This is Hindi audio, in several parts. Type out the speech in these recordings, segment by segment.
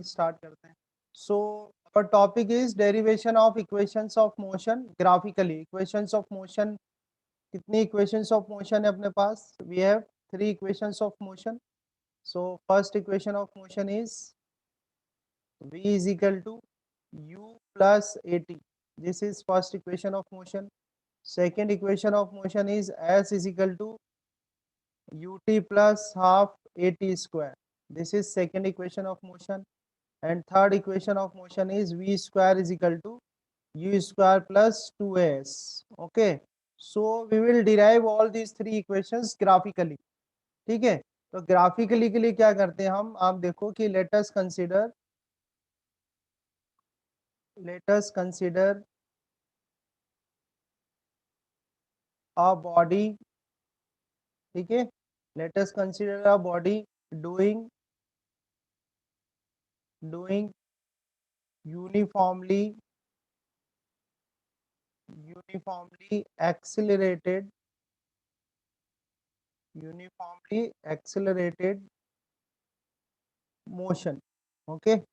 स्टार्ट करते हैं। सो our topic is derivation of equations of motion graphically. Equations of motion, कितनी equations of motion है अपने पास? We have 3 equations of motion. So first equation of motion is v is equal to u plus at. This is first equation of motion. Second equation of motion is s is equal to ut plus half at square. This is second equation of motion. And third equation of motion is v square is equal to u square plus 2as. Okay, so we will derive all these three equations graphically. ठीक है, तो ग्राफिकली के लिए क्या करते हैं हम, आप देखो कि let us consider a body. ठीक है, let us consider a body doing uniformly accelerated motion. Okay,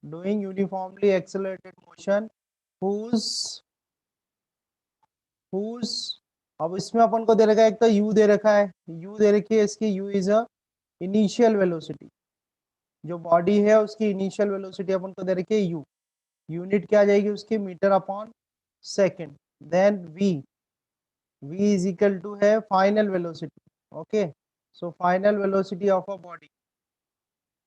doing uniformly accelerated motion whose अब इसमें अपन को दे रखा है, एक तो u दे रखा है, u दे रखी है इसकी, u is a initial velocity, जो बॉडी है उसकी इनिशियल वेलोसिटी अपन को दे रखी है u, यूनिट क्या आ जाएगी उसकी, metre upon second. Then v is equal to है final velocity. Okay, so final velocity of a body,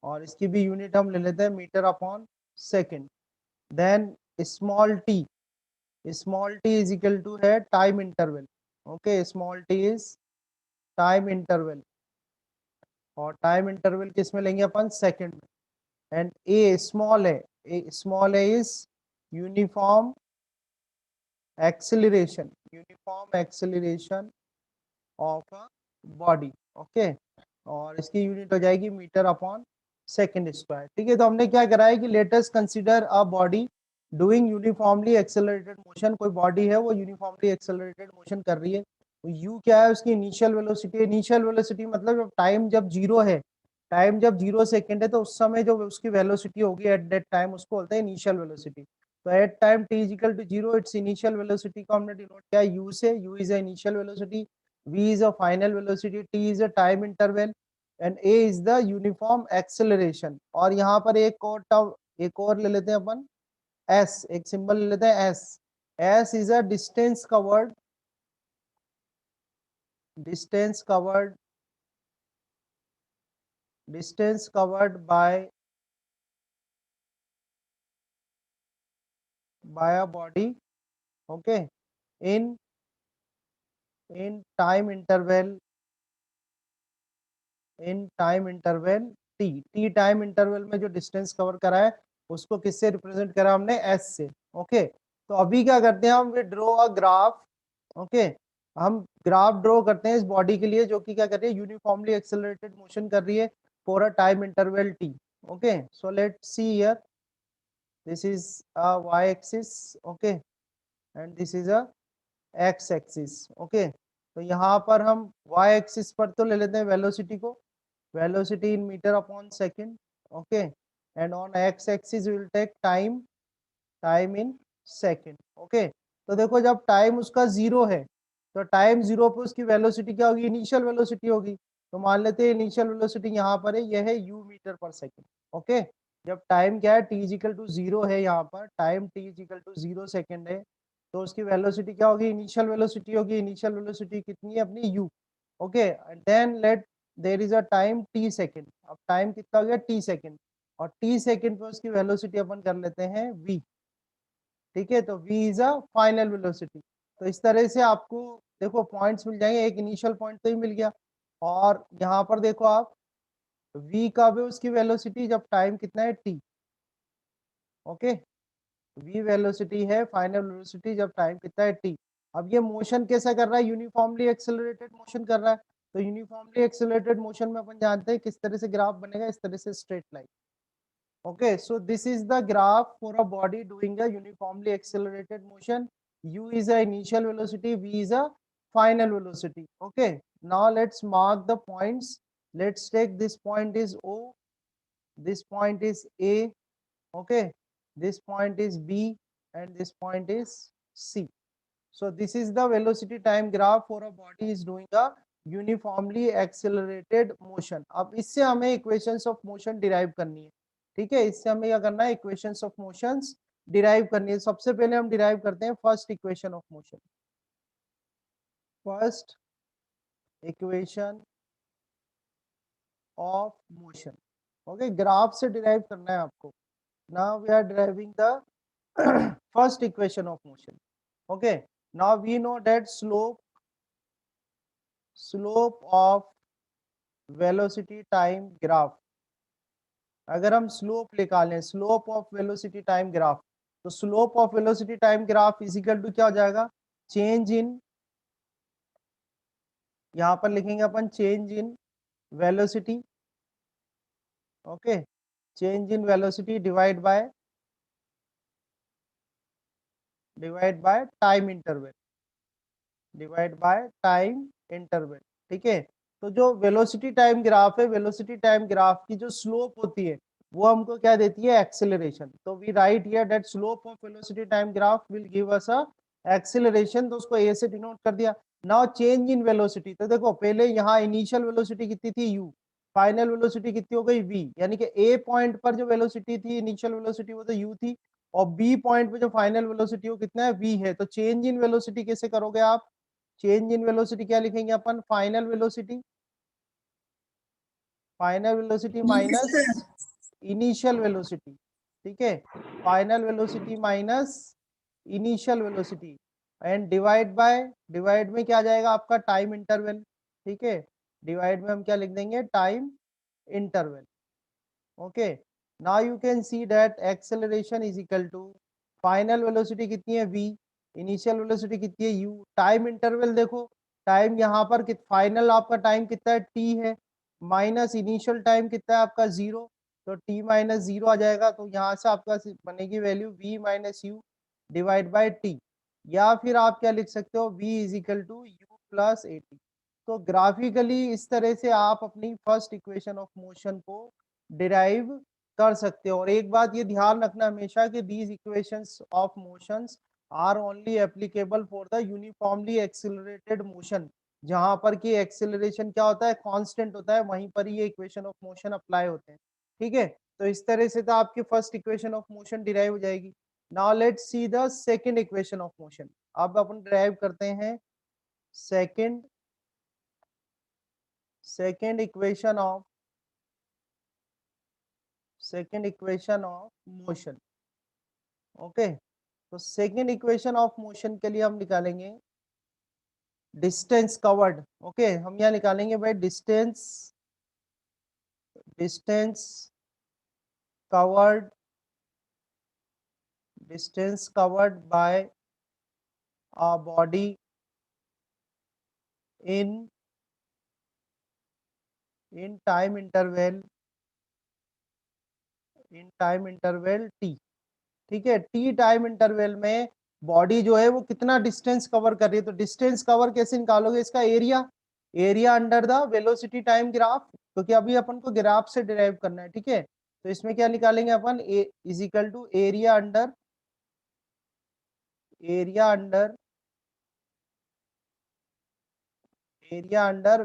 और इसकी भी यूनिट हम ले लेते हैं metre upon second. Then small t is equal to है time interval. Okay, small t is time interval, और टाइम इंटरवल किस में लेंगे अपन, सेकेंड में. एंड ए स्मॉल है is uniform acceleration of a body. Okay, और इसकी यूनिट हो जाएगी मीटर अपॉन सेकेंड स्क्वायर. ठीक है, तो हमने क्या करा है कि let us consider a body doing uniformly accelerated motion. कोई बॉडी है वो यूनिफॉर्मली एक्सेलरेटेड मोशन कर रही है, तो यू क्या है उसकी इनिशियल वेलोसिटी. इनिशियल वेलोसिटी मतलब जब टाइम जब जीरो है, टाइम जब 0 सेकेंड है, तो उस समय जो उसकी वेलोसिटी होगी एट दैट टाइम, उसको बोलते हैं इनिशियल वेलोसिटी. तो at time t is equal to 0 it's initial velocity को हमने डिनोट किया u से. u is a initial velocity, v is a final velocity, t is a time interval, and a is the uniform acceleration. और यहाँ पर एक और ले लेते हैं अपन, s, एक सिंबल ले लेते हैं s. s is a distance covered by a body. Okay, in time interval t time interval में जो डिस्टेंस कवर करा है उसको किससे रिप्रेजेंट करा हमने, s से. ओके, तो अभी क्या करते हैं हम, we draw a graph. Okay, हम ग्राफ ड्रॉ करते हैं इस बॉडी के लिए जो कि क्या कर रही है, यूनिफॉर्मली एक्सेलरेटेड मोशन कर रही है for a time interval t. Okay, so let's see here, this is a y axis. Okay, and this is a x axis. Okay, तो यहाँ पर हम y एक्सिस पर तो ले लेते हैं वेलोसिटी को, velocity in meter upon second. Okay, and on x axis we will take time in second. Okay, तो देखो जब टाइम उसका जीरो है, तो टाइम जीरो पे उसकी वेलोसिटी क्या होगी, इनिशियल वेलोसिटी होगी. तो मान लेते हैं इनिशियल वेलोसिटी यहाँ पर है, यह है u metre per second. Okay, जब टाइम क्या है, t इजिकल टू जीरो है, यहाँ पर time t is equal to 0 second है, तो उसकी वेलोसिटी क्या होगी, इनिशियल वेलोसिटी होगी. इनिशियल वेलोसिटी कितनी है अपनी, u. Okay, then let there is a time t second. अब टाइम कितना हो गया, t सेकेंड, और t सेकेंड पे उसकी वेलोसिटी अपन कर लेते हैं v. ठीक है, तो v is a final velocity. तो इस तरह से आपको देखो पॉइंट्स मिल जाएंगे, एक इनिशियल पॉइंट तो ही मिल गया, और यहाँ पर देखो आप v का भी उसकी वेलोसिटी जब टाइम कितना है t. ओके, v वेलोसिटी है फाइनल वेलोसिटी जब टाइम कितना है t. अब ये मोशन कैसा कर रहा है, यूनिफॉर्मली एक्सेलरेटेड मोशन कर रहा है. तो यूनिफॉर्मली एक्सेलरेटेड मोशन में अपन जानते हैं किस तरह से ग्राफ बनेगा, इस तरह से straight line. Okay, so this is the graph for a body doing a uniformly accelerated motion. U is a initial velocity, V is a final velocity. Okay, now let's mark the points. Let's take this point is O, this point is A, okay, this point is B, and this point is C. So this is the velocity time graph for a body is doing a uniformly accelerated motion. अब इससे हमें equations of motion derive करनी है, ठीक है, इससे हमें क्या करना है, equations of motions derive करनी है. सबसे पहले हम derive करते हैं first equation of motion. First equation of motion, okay, graph से derive करना है आपको. Now we are deriving the first equation of motion. Okay, now we know that slope of velocity time graph. अगर हम स्लोप निकालें, slope of velocity time graph, तो slope of velocity time graph is equal to क्या हो जाएगा, चेंज इन, यहां पर लिखेंगे अपन change in velocity, okay, change in velocity divide by time interval, divide by time interval, ठीक है. तो जो वेलोसिटी टाइम ग्राफ है, वेलोसिटी टाइम ग्राफ की जो स्लोप होती है वो हमको क्या देती है, एक्सेलरेशन. तो we write here that slope of velocity time graph will give us a acceleration, तो उसको ए से डिनोट कर दिया. नाउ चेंज इन वेलोसिटी, तो देखो पहले यहाँ इनिशियल वेलोसिटी कितनी थी u, फाइनल वेलोसिटी कितनी हो गई v, यानी कि a पॉइंट पर जो वेलोसिटी थी, इनिशियल वेलोसिटी वो तो u थी, और b पॉइंट पे जो फाइनल वेलोसिटी वो कितना है, v है. तो चेंज इन वेलोसिटी कैसे करोगे आप, चेंज इन वेलोसिटी क्या लिखेंगे अपन, final velocity, final velocity minus initial velocity, ठीक है, final velocity minus initial velocity, and divide में क्या आ जाएगा आपका, टाइम इंटरवल, ठीक है, डिवाइड में हम क्या लिख देंगे, time interval. Okay, now you can see that acceleration is equal to, final velocity कितनी है v, इनिशियल वेलोसिटी कितनी है u, टाइम इंटरवल देखो, टाइम यहाँ पर फाइनल आपका टाइम कितना है t है, माइनस इनिशियल टाइम कितना है आपका 0, तो t माइनस 0 आ जाएगा. तो यहाँ से आपका बनेगी value v minus u divide by t, या फिर आप क्या लिख सकते हो, v is equal to u plus a t. तो ग्राफिकली इस तरह से आप अपनी फर्स्ट इक्वेशन ऑफ मोशन को डिराइव कर सकते हो. और एक बात ये ध्यान रखना हमेशा कि these equations of motions are only applicable for the uniformly accelerated motion, जहां पर कि एक्सिलरेशन क्या होता है, कांस्टेंट होता है, वहीं पर ये इक्वेशन ऑफ मोशन अप्लाई होते हैं, ठीक है. तो इस तरह से तो आपकी first equation of motion derive हो जाएगी. Now let's see the second equation of motion. अब अपन डिराइव करते हैं second equation of motion. Okay, तो सेकेंड इक्वेशन ऑफ मोशन के लिए हम निकालेंगे डिस्टेंस कवर्ड. ओके, हम यहाँ निकालेंगे भाई distance covered by a body in time interval T, ठीक है. टी टाइम इंटरवल में बॉडी जो है वो कितना डिस्टेंस कवर कर रही है. तो डिस्टेंस कवर कैसे निकालोगे, इसका area under the velocity time graph, क्योंकि अभी अपन को ग्राफ से डिराइव करना है, ठीक है. तो इसमें क्या निकालेंगे अपन, a is equal to area under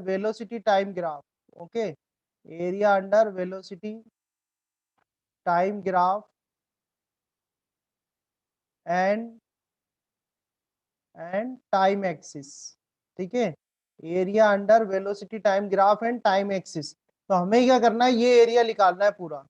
velocity time graph. Okay, area under velocity time graph and time axis, ठीक है, area under velocity time graph and time axis. तो हमें क्या करना है, ये एरिया निकालना है पूरा,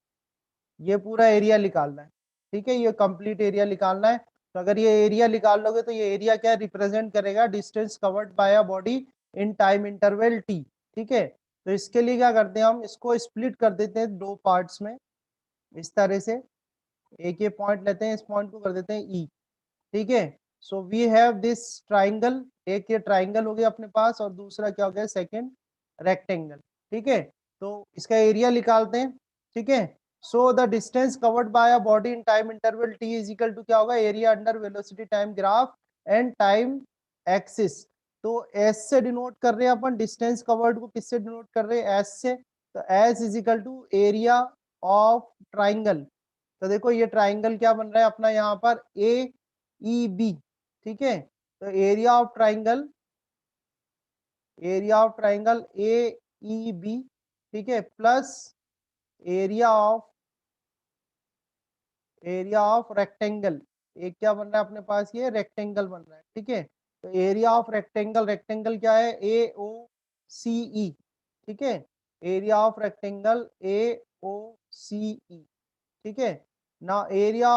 ये पूरा एरिया निकालना है, ठीक है, ये कंप्लीट एरिया निकालना है. तो अगर ये एरिया निकाल लोगे तो ये एरिया क्या रिप्रेजेंट करेगा, distance covered by a body in time interval T, ठीक है. तो इसके लिए क्या करते हैं, हम इसको स्प्लिट कर देते हैं दो पार्ट्स में, इस तरह से एक ये पॉइंट लेते हैं, इस पॉइंट को कर देते हैं ई, ठीक है. So we have this triangle, एक ये ट्राइंगल हो गया अपने पास, और दूसरा क्या हो गया, सेकंड रेक्टेंगल, ठीक है. तो इसका एरिया निकालते हैं, ठीक है. So the distance covered by a body in time interval t is equal to क्या होगा, area under velocity time graph and time axis. तो एस से डिनोट कर रहे हैं अपन डिस्टेंस कवर्ड को, किससे डिनोट कर रहे हैं, एस से. तो S is equal to area of triangle, तो देखो ये ट्राइंगल क्या बन रहा है अपना यहाँ पर ए ई बी, ठीक है। तो area of triangle A E B, ठीक है, प्लस एरिया ऑफ रेक्टेंगल, एक क्या बन रहा है अपने पास, ये रेक्टेंगल बन रहा है, ठीक है। तो एरिया ऑफ रेक्टेंगल, रेक्टेंगल क्या है, ए ओ सी ई, ठीक है। एरिया ऑफ रेक्टेंगल ए ओ सी ई, ठीक है ना। एरिया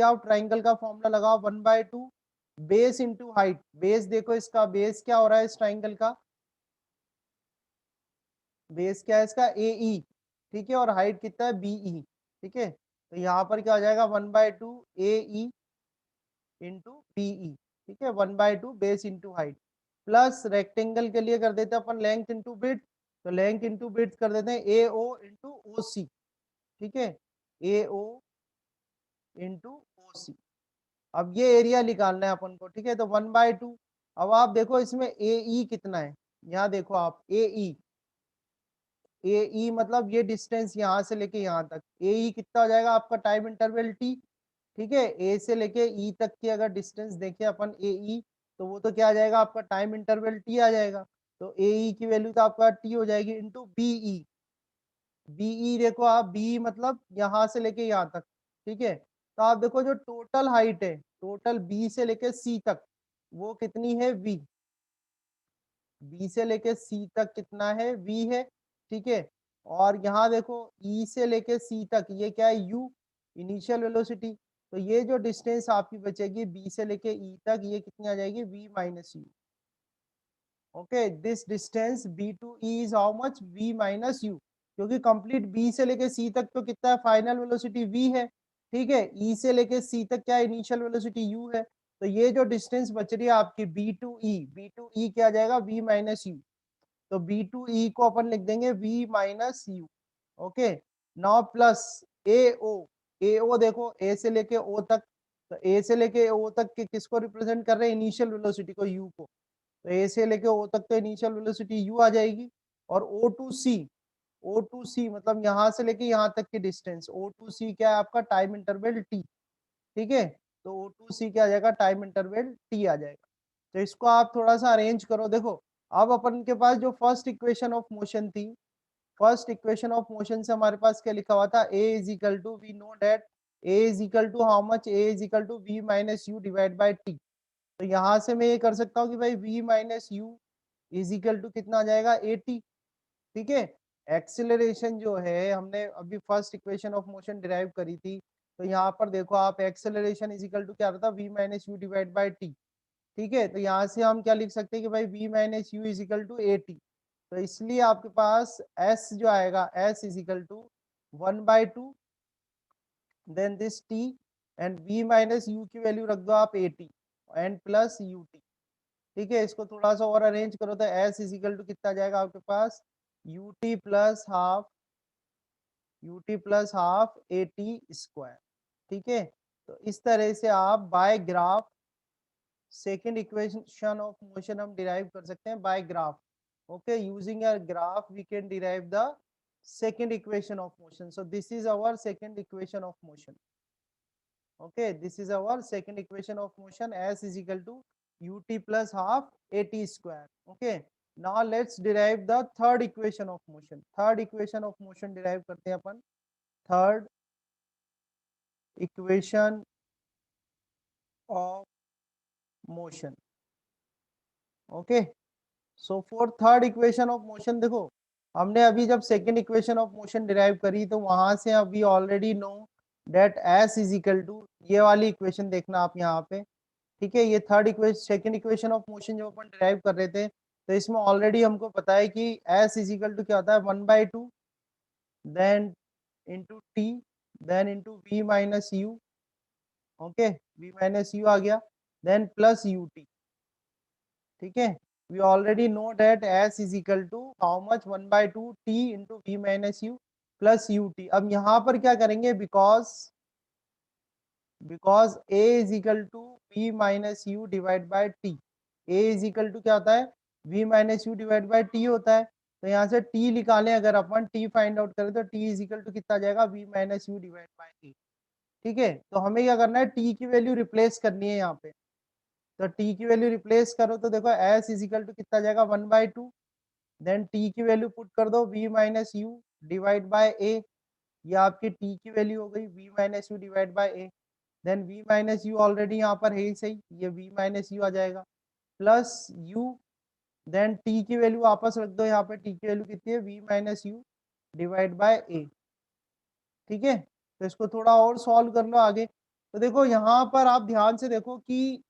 ऑफ ट्राइंगल का फॉर्मूला लगाओ 1/2 बेस इंटू हाइट। बेस देखो इसका बेस क्या हो रहा है इस ट्राइंगल का, बेस क्या है इसका ए ई, ठीक है, और हाइट कितना है बी ई, ठीक है। तो यहाँ पर क्या हो जाएगा 1/2 ए ई इंटू बी ई, ठीक है, 1/2 base into height, plus rectangle के लिए कर देते हैं अपन लेंथ इंटू बिड्थ, तो लेंथ इंटू बिड्थ कर देते हैं ए ओ इंटू ओ सी, ठीक है, ए ओ इंटू ओ सी। अब ये एरिया निकालना है अपन को, ठीक है। तो 1/2, अब आप देखो इसमें ए ई कितना है, यहाँ देखो आप ए ई मतलब ये डिस्टेंस यहाँ से लेके यहाँ तक, ए ई कितना हो जाएगा आपका टाइम इंटरवल टी, ठीक है। ए से लेके ई तक की अगर डिस्टेंस देखें अपन ए ई, तो वो तो क्या आ जाएगा आपका टाइम इंटरवल टी आ जाएगा। तो ए ई की वैल्यू तो आपका टी हो जाएगी इंटू बी ई। बीई देखो आप, बी मतलब यहाँ से लेके यहाँ तक, ठीक है। तो आप देखो जो टोटल हाइट है, टोटल बी से लेके सी तक, वो कितनी है वी, बी से लेके सी तक कितना है वी है, ठीक है। और यहाँ देखो ई से लेके सी तक ये क्या है यू, इनिशियल वेलोसिटी। तो ये जो डिस्टेंस आपकी बचेगी बी से लेके ई तक, ये कितनी आ जाएगी v minus u. Okay, this distance B to E is how much v minus u, क्योंकि कंप्लीट बी से लेके सी तक तो कितना है फाइनल वेलोसिटी वी है, ठीक है। ई से लेके सी तक क्या इनिशियल वेलोसिटी यू है। तो ये जो डिस्टेंस बच रही है आपकी बी टू ई क्या आ जाएगा वी माइनस यू। तो बी टू ई को अपन लिख देंगे v minus u, okay. Now plus a o देखो ए से लेके ओ तक, तो ए से लेके ओ तक के किसको रिप्रेजेंट कर रहे हैं इनिशियल वेलोसिटी को यू को। तो ए से लेके ओ तक तो इनिशियल वेलोसिटी यू आ जाएगी। और ओ टू सी मतलब यहाँ से लेके यहाँ तक की डिस्टेंस, ओ टू सी क्या है आपका टाइम इंटरवल टी, ठीक है। तो ओ टू सी क्या आ जाएगा टाइम इंटरवल टी आ जाएगा। तो इसको आप थोड़ा सा अरेंज करो, देखो अब अपन के पास जो फर्स्ट इक्वेशन ऑफ मोशन थी, फर्स्ट इक्वेशन ऑफ मोशन से हमारे पास क्या लिखा हुआ था, a is equal to we know that a is equal to how much, a is equal to v minus u divide by t. तो यहाँ से मैं ये कर सकता हूँ कि भाई v minus u is equal to कितना आ जाएगा ए टी, ठीक है। एक्सेलरेशन जो है हमने अभी first equation of motion derive करी थी, तो यहाँ पर देखो आप एक्सेलरेशन इज इक्वल टू क्या रहता है v minus u divide by T, ठीक है। तो यहाँ से हम क्या लिख सकते हैं कि भाई v minus u is equal to a t. तो इसलिए आपके पास s जो आएगा s is equal to 1/2 then this t and v minus u की वैल्यू रख दो आप 80 एंड प्लस यू टी, ठीक है। इसको थोड़ा सा और अरेंज करो तो s इज इक्वल टू कितना जाएगा आपके पास ut plus half a t square, ठीक है। तो इस तरह से आप by graph second equation of motion हम डिराइव कर सकते हैं by graph, okay. Using a graph we can derive the second equation of motion. So this is our second equation of motion, okay. This is our second equation of motion, s is equal to ut plus half at square, okay. Now let's derive the third equation of motion. Third equation of motion derive करते हैं अपन, third equation of motion, okay. So for third equation of motion देखो हमने अभी जब second equation of motion derive करी तो वहां से अभी already know that s is equal to, ये वाली equation देखना आप यहाँ पे, ठीक है। ये third equation second equation of motion जब अपन डिराइव कर रहे थे, तो इसमें ऑलरेडी हमको पता है कि s इज इक्वल टू क्या होता है 1/2 then into t then into v minus u, okay. V minus u आ गया देन प्लस यू टी, ठीक है। We already know that s is equal to how much 1/2 t into v minus u plus u t. अब यहाँ पर क्या करेंगे, because a is equal to v minus u divide by t, a is equal to क्या होता है v minus u divide by T होता है। तो यहाँ से t निकालें, अगर अपन t फाइंड आउट करें तो t इज इक्वल टू कितना आ जाएगा, v minus u divide by a. ठीक है, तो हमें क्या करना है, t की वैल्यू रिप्लेस करनी है यहाँ पे। तो t की वैल्यू रिप्लेस करो तो देखो s इज इक्वल टू कितना आ जाएगा, 1/2। देन t की वैल्यू पुट कर दो, v minus u divide by a। ये आपकी t की वैल्यू हो गई, v minus u divide by a। Then v minus u already यहाँ पर है ही सही, ये v माइनस यू आ जाएगा, प्लस u। देन t की वैल्यू वापस रख दो, यहाँ पे t की वैल्यू कितनी है, v minus u divide by a। ठीक है, तो इसको थोड़ा और सॉल्व कर लो आगे। तो देखो यहाँ पर आप ध्यान से देखो कि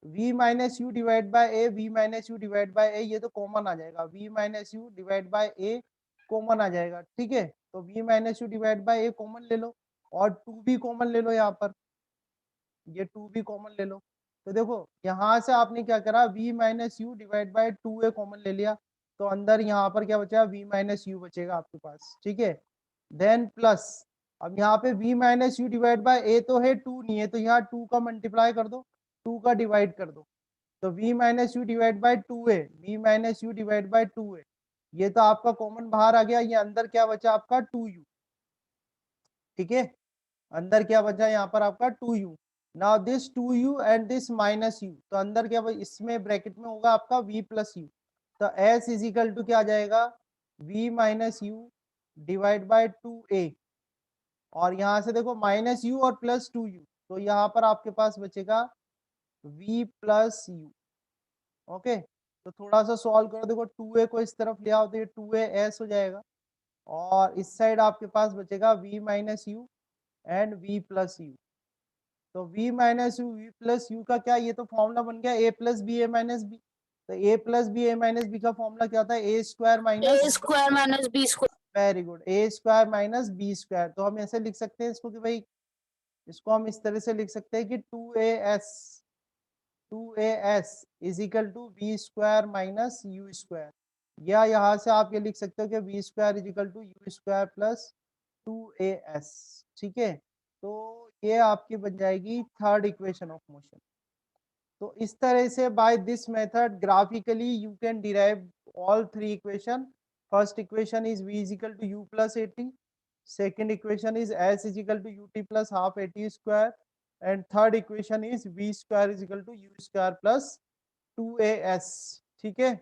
v minus u divide by a, v minus u divide by a, ये तो कॉमन आ जाएगा, v minus u divide by a common आ जाएगा। ठीक है, तो v minus u divide by a common ले लो, और 2 भी कॉमन ले लो यहाँ पर, ये 2 भी कॉमन ले लो। तो देखो यहाँ से आपने क्या करा, v minus u divide bye 2a common ले लिया, तो अंदर यहाँ पर क्या बचा, v माइनस यू बचेगा आपके पास। ठीक है, देन प्लस, अब यहाँ पे v minus u divide by a तो है, 2 नहीं है, तो यहाँ 2 का मल्टीप्लाई कर दो, 2 का डिवाइड कर दो, तो v minus u divide bye 2a, v minus u divide bye 2a, ये तो आपका कॉमन बाहर आ गया, ये अंदर क्या बचा आपका 2u। ठीक है, अंदर क्या बचा यहाँ पर आपका 2u। Now this 2u and this minus u, तो अंदर क्या इसमें ब्रैकेट में होगा आपका v प्लस यू। तो s इज इक्वल टू क्या आ जाएगा, v minus u divide bye 2a, और यहाँ से देखो माइनस यू और प्लस 2u, तो यहाँ पर आपके पास बचेगा v प्लस यू। ओके, तो थोड़ा सा सॉल्व करो, देखो 2a को इस तरफ ले आओ तो ये 2a s हो जाएगा, और इस साइड आपके पास बचेगा v minus u and v plus u. तो v minus u v plus u का क्या, ये तो फॉर्मूला बन गया a plus b a minus b. तो a plus b a minus b का फॉर्मूला क्या होता है, a square a square minus b square. Very good, a square minus b square. तो हम ऐसे लिख सकते हैं इसको कि भाई, इसको हम इस तरह से लिख सकते हैं कि 2as is equal to b square minus u square, या यहाँ से आप ये लिख सकते हो कि b square is equal to u square plus 2as। ठीक है, तो ये आपकी बन जाएगी थर्ड इक्वेशन ऑफ मोशन। तो इस तरह से by this method graphically you can derive all three equation. First equation is v is equal to u plus at, second equation is s is equal to ut plus half at square, and third equation is v square is equal to u square plus 2as। ठीक है,